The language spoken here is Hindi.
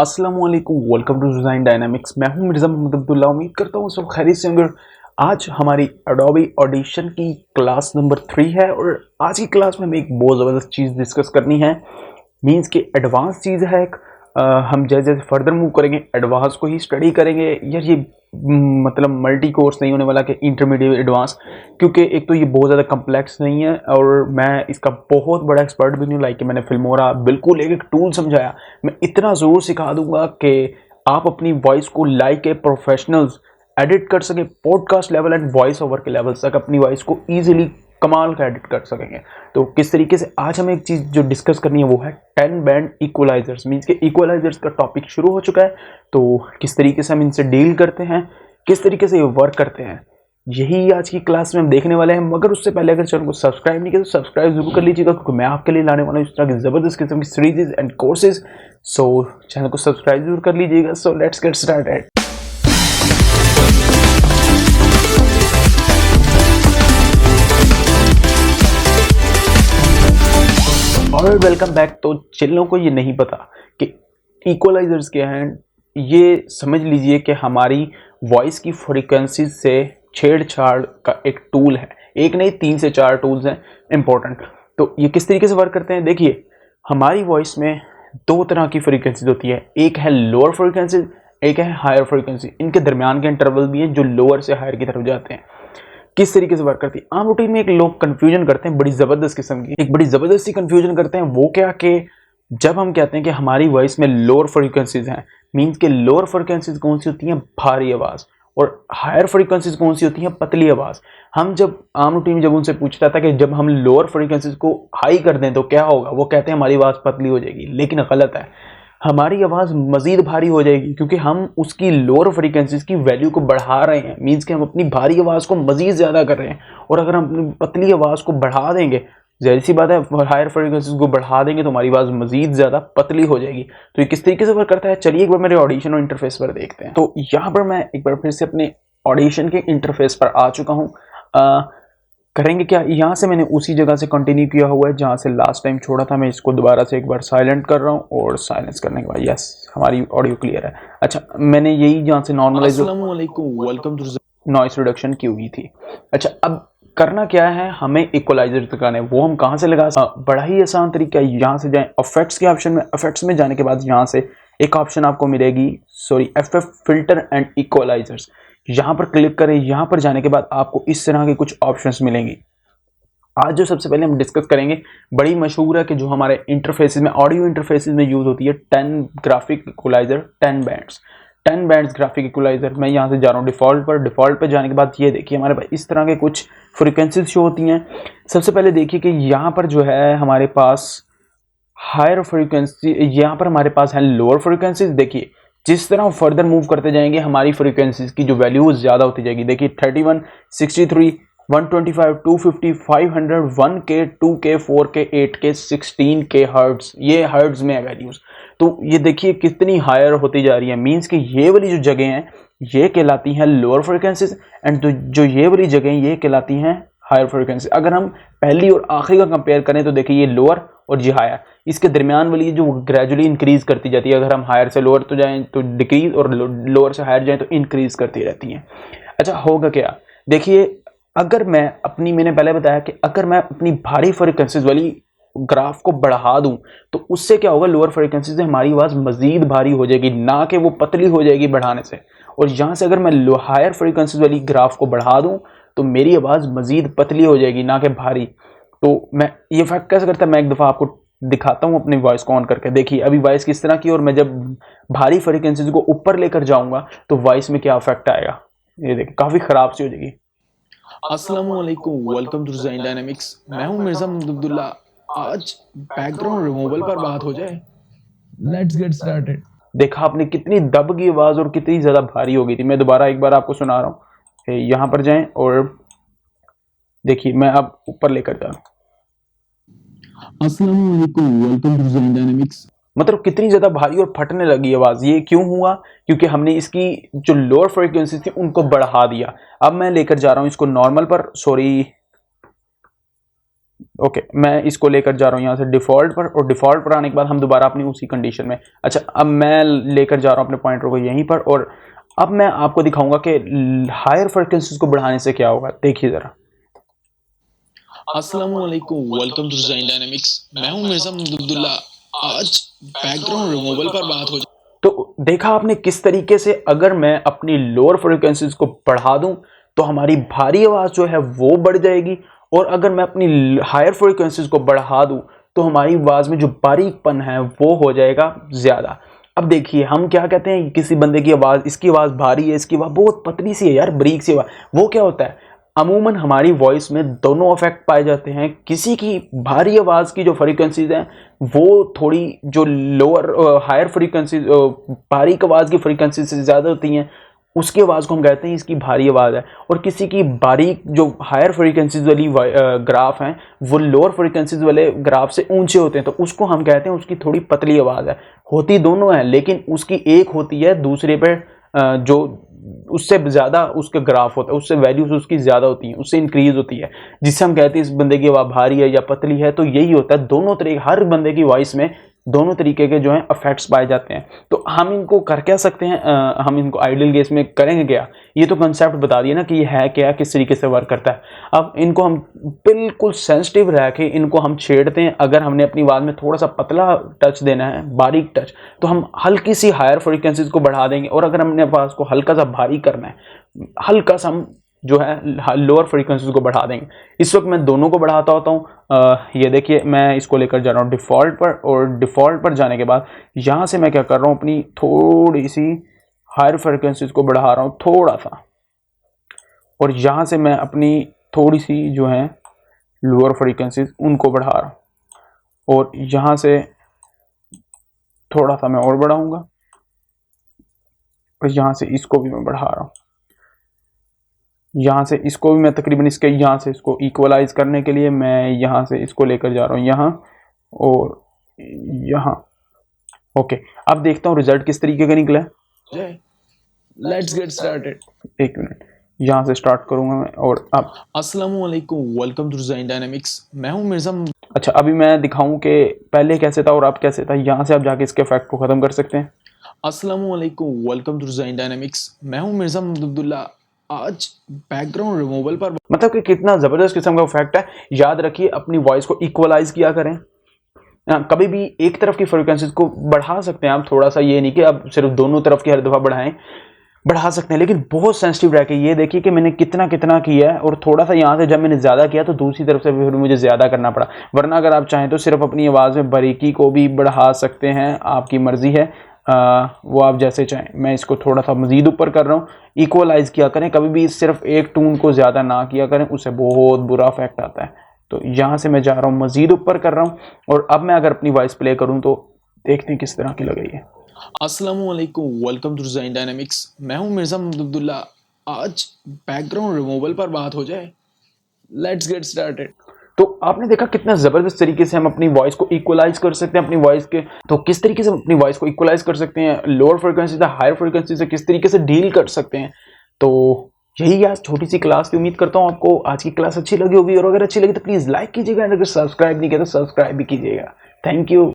अस्सलामुअलैकुम, वेलकम टू डिज़ाइन डायनामिक्स। मैं हूं मिर्ज़ा मोहम्मद अब्दुल्ला। उम्मीद करता हूं सब खैरियत से होंगे। आज हमारी एडोबी ऑडिशन की क्लास नंबर 3 है और आज की क्लास में हमें एक बहुत ज़बरदस्त चीज़ डिस्कस करनी है। मींस कि एडवांस चीज़ है एक। हम जैसे जैसे फर्दर मूव करेंगे एडवांस को ही स्टडी करेंगे। यार ये मतलब मल्टी कोर्स नहीं होने वाला कि इंटरमीडिएट एडवांस, क्योंकि एक तो ये बहुत ज़्यादा कम्प्लेक्स नहीं है और मैं इसका बहुत बड़ा एक्सपर्ट भी नहीं हूँ। लाइक कि मैंने फिल्मोरा बिल्कुल एक एक टूल समझाया। मैं इतना ज़रूर सिखा दूंगा कि आप अपनी वॉइस को लाइक ए प्रोफेशनल्स एडिट कर सकें, podcast level and voice over के लेवल तक अपनी वॉइस को ईजिली कमाल का एडिट कर सकेंगे। तो किस तरीके से आज हमें एक चीज़ जो डिस्कस करनी है वो है 10 बैंड इक्वलाइजर्स। मीन्स के इक्वलाइजर्स का टॉपिक शुरू हो चुका है, तो किस तरीके से हम इनसे डील करते हैं, किस तरीके से ये वर्क करते हैं, यही आज की क्लास में हम देखने वाले हैं। मगर उससे पहले अगर चैनल को सब्सक्राइब नहीं किया तो सब्सक्राइब जरूर कर लीजिएगा, क्योंकि मैं आपके लिए लाने वाला हूँ इस तरह की ज़बरदस्त किस्म की series and courses. So channel को सब्सक्राइब जरूर कर लीजिएगा। So let's get started. और वेलकम बैक। तो जिन लोगों को ये नहीं पता कि इक्वलाइजर्स क्या हैं, ये समझ लीजिए कि हमारी वॉइस की फ्रीक्वेंसी से छेड़छाड़ का एक टूल है। एक नहीं 3 से 4 टूल्स हैं इंपॉर्टेंट। तो ये किस तरीके से वर्क करते हैं, देखिए हमारी वॉइस में 2 तरह की फ्रीक्वेंसीज होती है। एक है लोअर फ्रीक्वेंसी, एक है हायर फ्रीक्वेंसी। इनके दरमियान के इंटरवल भी हैं जो लोअर से हायर की तरफ जाते हैं। किस तरीके से वर्क करती है, आम रूटीन में एक लोग कंफ्यूजन करते हैं बड़ी ज़बरदस्त किस्म की, एक बड़ी ज़बरदस्त सी कंफ्यूजन करते हैं। वो क्या कि जब हम कहते हैं कि हमारी वॉइस में लोअर फ्रीक्वेंसीज हैं, मींस के लोअर फ्रीक्वेंसीज कौन सी होती हैं, भारी आवाज़, और हायर फ्रीक्वेंसीज कौन सी होती हैं, पतली आवाज़। हम जब आम रूटीन में जब उनसे पूछता था कि जब हम लोअर फ्रीक्वेंसीज को हाई कर दें तो क्या होगा, वो कहते हैं हमारी आवाज़ पतली हो जाएगी। लेकिन गलत है, हमारी आवाज़ मज़ीद भारी हो जाएगी, क्योंकि हम उसकी लोअर फ्रीक्वेंसीज की वैल्यू को बढ़ा रहे हैं। मींस कि हम अपनी भारी आवाज़ को मज़ीद ज़्यादा कर रहे हैं। और अगर हम अपनी पतली आवाज़ को बढ़ा देंगे, ज़ाहिर सी बात है हायर फ्रीक्वेंसीज को बढ़ा देंगे तो हमारी आवाज़ मज़ीद ज़्यादा पतली हो जाएगी। तो ये किस तरीके से वर्क करता है, चलिए एक बार मेरे ऑडिशन और इंटरफेस पर देखते हैं। तो यहाँ पर मैं एक बार फिर से अपने ऑडिशन के इंटरफेस पर आ चुका हूँ। करेंगे क्या, यहाँ से मैंने उसी जगह से कंटिन्यू किया हुआ है जहाँ से लास्ट टाइम छोड़ा था। मैं इसको दोबारा से एक बार साइलेंट कर रहा हूँ और साइलेंस करने के बाद यस हमारी ऑडियो क्लियर है। अच्छा, मैंने यही जहाँ से normalize welcome to noise reduction की हुई थी। अच्छा, अब करना क्या है, हमें इक्वलाइजर लगाना है। वो हम कहाँ से लगा, बड़ा ही आसान तरीका है। यहाँ से जाएं इफेक्ट्स के ऑप्शन में, इफेक्ट्स में जाने के बाद यहाँ से एक ऑप्शन आपको मिलेगी, एफएफ फिल्टर एंड इक्वलाइजर्स। यहाँ पर क्लिक करें। यहाँ पर जाने के बाद आपको इस तरह के कुछ ऑप्शंस मिलेंगी। आज जो सबसे पहले हम डिस्कस करेंगे, बड़ी मशहूर है कि जो हमारे इंटरफेसेस में, ऑडियो इंटरफेसेस में यूज होती है, 10 graphic equalizer, 10 bands, 10 bands graphic equalizer. मैं यहाँ से जा रहा हूँ डिफ़ॉल्ट पर। डिफ़ॉल्ट पर जाने के बाद ये देखिए हमारे पास इस तरह के कुछ फ्रिक्वेंसीज शो होती हैं। सबसे पहले देखिए कि यहाँ पर जो है हमारे पास हायर फ्रीक्वेंसी, यहाँ पर हमारे पास है लोअर फ्रीक्वेंसीज। देखिए जिस तरह हम फर्दर मूव करते जाएंगे हमारी फ्रीक्वेंसीज की जो वैल्यूज ज़्यादा होती जाएगी। देखिए 31, 63, 125, 250, 500, 1K, 2K, 4K, 8K, 16K hertz, ये हर्ट्ज में है वैल्यूज। तो ये देखिए कितनी हायर होती जा रही है। मींस कि ये वाली जो जगह हैं ये कहलाती हैं लोअर फ्रीक्वेंसीज, एंड जो ये वाली जगह ये कहलाती हैं हायर फ्रीक्वेंसी। अगर हम पहली और आखिरी का कंपेयर करें तो देखिए ये लोअर और ये हायर, इसके दरमियान वाली जो ग्रेजुअली इंक्रीज करती जाती है। अगर हम हायर से लोअर तो जाएं तो डिक्रीज, और लोअर से हायर जाएं तो इंक्रीज करती रहती हैं। अच्छा, होगा क्या, देखिए अगर मैं अपनी, मैंने पहले बताया कि अगर मैं अपनी भारी फ्रीक्वेंसीज वाली ग्राफ को बढ़ा दूं तो उससे क्या होगा, लोअर फ्रीक्वेंसी से हमारी आवाज़ मजीद भारी हो जाएगी, ना कि वो पतली हो जाएगी बढ़ाने से। और यहाँ से अगर मैं हायर फ्रीक्वेंसीज वाली ग्राफ को बढ़ा दूं तो मेरी आवाज़ मजीद पतली हो जाएगी, ना कि भारी। तो मैं ये फर्क कैसे करता है, मैं एक दफ़ा आपको दिखाता हूँ अपनी वॉइस को ऑन करके। देखिए अभी वॉइस किस तरह की, और मैं जब भारी फ्रीक्वेंसीज को ऊपर लेकर जाऊँगा तो वॉइस में क्या इफेक्ट आएगा, ये देखिए काफ़ी ख़राब सी हो जाएगी। अस्सलामुअलैकुम, वेलकम टू डिज़ाइन डायनामिक्स। मैं हूं मिर्ज़ा मोहम्मद अब्दुल्ला। आज बैकग्राउंड रिमूवल पर बात हो जाए। Let's get started. देखा आपने कितनी दब की आवाज़ और कितनी ज़्यादा भारी हो गई थी। मैं दोबारा एक बार आपको सुना रहा हूँ। यहाँ पर जाएं और देखिए मैं अब ऊपर लेकर जा रहा हूँ। अस्सलामुअलैकुम, वेलकम टू डिज़ाइन डायनामिक्स। मतलब कितनी ज़्यादा भारी और फटने लगी आवाज़। ये क्यों हुआ, क्योंकि हमने इसकी जो लोअर फ्रीक्वेंसी थी उनको बढ़ा दिया। अब मैं लेकर जा रहा हूँ इसको नॉर्मल पर, सॉरी ओके, मैं इसको लेकर जा रहा हूँ यहाँ से डिफ़ॉल्ट पर, और डिफ़ॉल्ट पर आने के बाद हम दोबारा अपनी उसी कंडीशन में। अच्छा, अब मैं लेकर जा रहा हूँ अपने पॉइंटर को यहीं पर, और अब मैं आपको दिखाऊंगा कि हायर फ्रिक्वेंसीज को बढ़ाने से क्या होगा। देखिए ज़रा। अस्सलामुअलैकुम, वेलकम टू डिजाइन डायनेमिक्स। मैं हूं मिर्जा अब्दुल्ला। आज बैकग्राउंड रिमूवल पर बात हो जाए। तो देखा आपने किस तरीके से अगर मैं अपनी लोअर फ्रिक्वेंसीज को बढ़ा दूं तो हमारी भारी आवाज़ जो है वो बढ़ जाएगी, और अगर मैं अपनी हायर फ्रिक्वेंसीज को बढ़ा दूं तो हमारी आवाज़ में जो बारीकपन है वो हो जाएगा ज़्यादा। अब देखिए हम क्या कहते हैं, किसी बंदे की आवाज़, इसकी आवाज़ भारी है, इसकी आवाज़ बहुत पतली सी है यार, बारीक सी आवाज़, वो क्या होता है, अमूमन हमारी वॉइस में दोनों इफेक्ट पाए जाते हैं। किसी की भारी आवाज़ की जो फ्रीक्वेंसीज हैं वो थोड़ी जो लोअर हायर फ्रीक्वेंसीज बारीक आवाज़ की फ्रीक्वेंसी से ज़्यादा होती हैं, उसकी आवाज़ को हम कहते हैं इसकी भारी आवाज़ है। और किसी की बारीक जो हायर फ्रीक्वेंसीज वाली ग्राफ हैं वो लोअर फ्रीक्वेंसीज वाले ग्राफ से ऊंचे होते हैं, तो उसको हम कहते हैं उसकी थोड़ी पतली आवाज़ है। होती दोनों है, लेकिन उसकी एक होती है दूसरे पे जो उससे ज़्यादा उसका ग्राफ होता है, उससे वैल्यूज उसकी ज़्यादा होती हैं, उससे इंक्रीज होती है, जिससे हम कहते हैं इस बंदे की आवाज़ भारी है या पतली है। तो यही होता है, दोनों तरीके, हर बंदे की वॉइस में दोनों तरीके के जो हैं इफेक्ट्स पाए जाते हैं। तो हम इनको कर क्या सकते हैं, हम इनको आइडियल केस में करेंगे क्या, ये तो कंसेप्ट बता दिया ना कि ये है क्या, किस तरीके से वर्क करता है। अब इनको हम बिल्कुल सेंसिटिव रह के इनको हम छेड़ते हैं। अगर हमने अपनी आवाज़ में थोड़ा सा पतला टच देना है, बारीक टच, तो हम हल्की सी हायर फ्रीक्वेंसीज को बढ़ा देंगे, और अगर हमने आवाज़ को हल्का सा भारी करना है, हल्का सा हम जो है लोअर फ्रीक्वेंसीज को बढ़ा देंगे। इस वक्त मैं दोनों को बढ़ाता होता हूँ। ये देखिए मैं इसको लेकर जा रहा हूँ डिफ़ॉल्ट पर, और डिफ़ॉल्ट पर जाने के बाद यहाँ से मैं क्या कर रहा हूँ, अपनी थोड़ी सी हायर फ्रीक्वेंसीज को बढ़ा रहा हूँ थोड़ा सा, और यहाँ से मैं अपनी थोड़ी सी जो है लोअर फ्रीक्वेंसीज उनको बढ़ा रहा हूँ, और यहाँ से थोड़ा सा मैं और बढ़ाऊँगा, और यहाँ से इसको भी मैं बढ़ा रहा हूँ। यहाँ से इसको भी मैं तकरीबन इसके यहाँ से इसको इक्वलाइज करने के लिए मैं यहाँ से इसको लेकर जा रहा हूँ यहाँ और यहाँ। ओके, अब देखता हूँ रिजल्ट किस तरीके का निकला है। Let's get started. एक मिनट, यहाँ से स्टार्ट करूँगा मैं, और अब अस्सलामुअलैकुम, वेलकम टू डिजाइन डायनेमिक्स। मैं हूं मिर्जा। अच्छा, अभी मैं दिखाऊँ कि पहले कैसे था और अब कैसे था। यहाँ से आप जाके इसके इफेक्ट को ख़त्म कर सकते हैं। अस्सलामुअलैकुम, वेलकम टू डिजाइन डायनेमिक्स। मैं हूं मिर्जा अब्दुल्ला। आज बैकग्राउंड रिमूवल पर मतलब कि कितना ज़बरदस्त किस्म का इफेक्ट है। याद रखिए अपनी वॉइस को इक्वलाइज किया करें। कभी भी एक तरफ की फ्रिक्वेंसीज को बढ़ा सकते हैं आप थोड़ा सा, ये नहीं कि आप सिर्फ दोनों तरफ की हर दफ़ा बढ़ा सकते हैं, लेकिन बहुत सेंसिटिव रह के। ये देखिए कि मैंने कितना कितना किया है, और थोड़ा सा यहाँ से जब मैंने ज़्यादा किया तो दूसरी तरफ से फिर मुझे ज़्यादा करना पड़ा। वरना अगर आप चाहें तो सिर्फ अपनी आवाज़ में बारीकी को भी बढ़ा सकते हैं, आपकी मर्ज़ी है, वो आप जैसे चाहें। मैं इसको थोड़ा सा मज़ीद ऊपर कर रहा हूँ। इक्वलाइज किया करें, कभी भी सिर्फ एक टून को ज़्यादा ना किया करें, उससे बहुत बुरा इफेक्ट आता है। तो यहाँ से मैं जा रहा हूँ, मज़ीद ऊपर कर रहा हूँ, और अब मैं अगर अपनी वॉइस प्ले करूँ तो देखते हैं किस तरह की लग रही है। अस्सलामुअलैकुम, वेलकम टू डिजाइन डायनेमिक्स। मैं हूं मिर्जा अब्दुल्ला। आज बैकग्राउंड रिमूवल पर बात हो जाए। Let's get started. तो आपने देखा कितना ज़बरदस्त तरीके से हम अपनी वॉइस को इक्वलाइज कर सकते हैं। अपनी वॉइस के तो किस तरीके से अपनी वॉइस को इक्वलाइज कर सकते हैं, लोअर फ्रिक्वेंसी से हायर फ्रिक्वेंसी से किस तरीके से डील कर सकते हैं। तो यही आज छोटी सी क्लास की उम्मीद करता हूँ आपको आज की क्लास अच्छी लगी होगी, और अगर अच्छी लगी तो प्लीज़ लाइक कीजिएगा, और अगर सब्सक्राइब नहीं किया तो सब्सक्राइब भी कीजिएगा। Thank you.